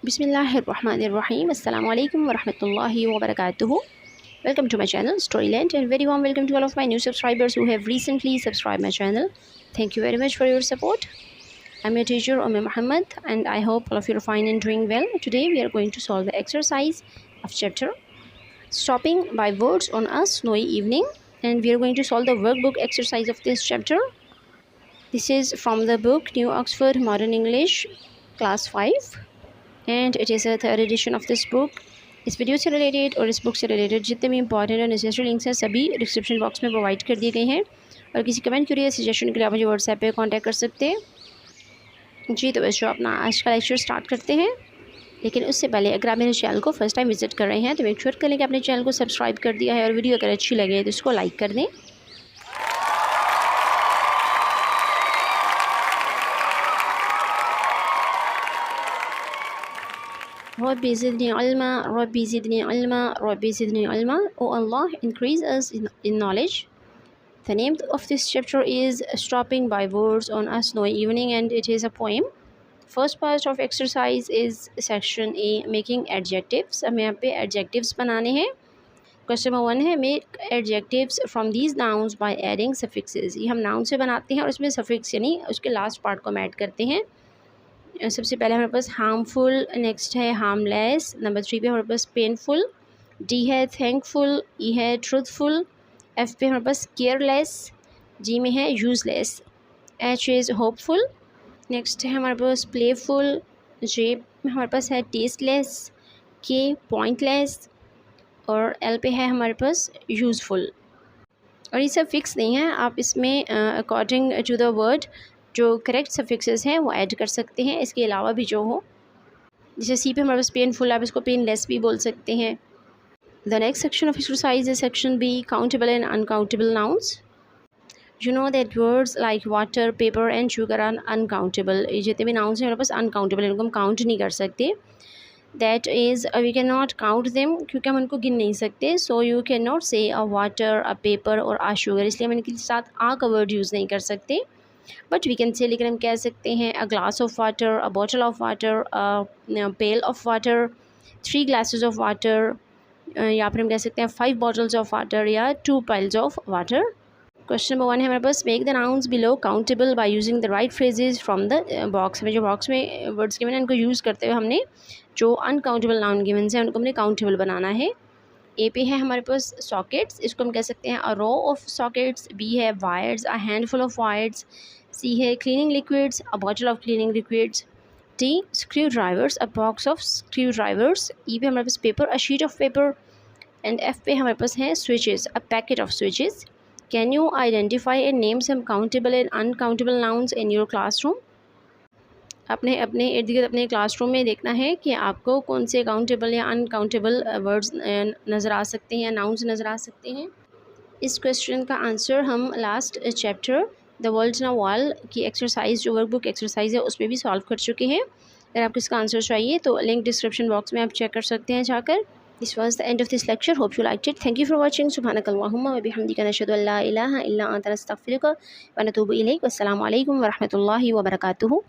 Bismillahirrahmanirrahim. Assalamu alaikum wa rahmatullahi wa barakatuhu. Welcome to my channel Storyland, and very warm welcome to all of my new subscribers who have recently subscribed my channel. Thank you very much for your support. I'm your teacher Muhammad, and I hope all of you are fine and doing well. Today we are going to solve the exercise of chapter Stopping by Words on a Snowy Evening, and we are going to solve the workbook exercise of this chapter. This is from the book New Oxford Modern English Class 5. And it is a third edition of this book. इस video से related और इस book से related जितने भी important और necessary links हैं सभी डिस्क्रिप्शन बॉक्स में प्रोवाइड कर दिए गए हैं, और किसी कमेंट क्यूरी या सजेशन के लिए आप मुझे व्हाट्सएप पे कांटेक्ट कर सकते हैं। जी तो बच्चों, अपना आज का लेक्चर स्टार्ट करते हैं, लेकिन उससे पहले अगर आप मेरे चैनल को फर्स्ट टाइम विजिट कर रहे हैं तो मेक श्योर करें कि अपने चैनल को सब्सक्राइब कर दिया है, और वीडियो अगर अच्छी लगे तो इसको लाइक कर दें। Rabbi zidni ilma, Rabbi zidni ilma, Rabbi zidni ilma. Oh Allah, increase us in knowledge. The name of this chapter is Stopping by Words on a Snowy Evening, and it is a poem. First part of exercise is section A, making adjectives. हमें यहाँ पे adjectives बनाने हैं। Question number 1 है make adjectives from these nouns by adding suffixes. ये हम noun से बनाते हैं और उसमें suffix यानी उसके last part को हम add करते हैं। सबसे पहले हमारे पास हार्मफुल, नेक्स्ट है हार्मलेस, नंबर 3 पे हमारे पास पेनफुल, डी है थैंकफुल, ई है ट्रूथफुल, एफ पे हमारे पास केयरलेस, जी में है useless, H is hopeful, next है हमारे पास प्लेफुल, जे में हमारे पास है टेस्टलेस, के पॉइंटलेस, और एल पे है हमारे पास यूज़फुल। और ये सब फिक्स नहीं है, आप इसमें अकॉर्डिंग टू द वर्ड जो करेक्ट सफिक्सेस हैं वो ऐड कर सकते हैं, इसके अलावा भी जो हो। जैसे सी पे हमारे पास पेनफुल, आप इसको पेनलेस भी बोल सकते हैं। The next section of exercise is section B, countable and uncountable nouns. You know that words like water, paper and sugar are uncountable. ये जितने भी नाउन्स हैं हमारे पास अनकाउंटेबल, इनको हम काउंट नहीं कर सकते। That is we can not count them, क्योंकि हम उनको गिन नहीं सकते। सो यू कैन नॉट से अ वाटर, अ पेपर और अ शुगर, इसलिए हम इनके साथ आ का वर्ड यूज़ नहीं कर सकते। बट वी कैन से, लेकिन हम कह सकते हैं a glass of water, a bottle of water, a pail of water, 3 glasses of water, या फिर हम कह सकते हैं 5 बॉटल्स ऑफ वाटर या 2 piles of water. Question number 1 है हमारे पास make the nouns below countable by using the right phrases from the box. हमें जो बॉक्स में वर्ड्स गिवन हैं इनको यूज़ करते हुए हमने जो अनकाउंटेबल नाउन गिवन हैं उनको हमने काउंटेबल बनाना है। ए पे है हमारे पास सॉकेट्स, इसको हम कह सकते हैं a row of sockets. B है wires, a handful of wires. C है cleaning liquids, a bottle of cleaning liquids. D screwdrivers, a box of screwdrivers. E पे हमारे पास paper, a sheet of paper. And F पे हमारे पास हैं switches, a packet of switches. Can you identify and name some countable and uncountable nouns in your classroom. अपने अपने इर्द गिर्द अपने क्लासरूम में देखना है कि आपको कौन से काउंटेबल या अनकाउंटेबल वर्ड्स नज़र आ सकते हैं या नाउन्स नज़र आ सकते हैं। इस क्वेश्चन का आंसर हम last chapter the world in a wall की एक्सरसाइज जो वर्कबुक एक्सरसाइज है उसमें भी सॉल्व कर चुके हैं। अगर आपको इसका आंसर चाहिए तो लिंक डिस्क्रिप्शन बॉक्स में आप चेक कर सकते हैं जाकर। This was the end of this lecture, hope you liked it. Thank you for watching. सुब्हानकल्लाहुम्मा व बिहम्दिका, नशहदु अल्ला इलाहा इल्ला अंता, नस्तगफिरुका व नतूबु इलैक। वस्सलामु अलैकुम व रहमतुल्लाहि व बरकातुहू।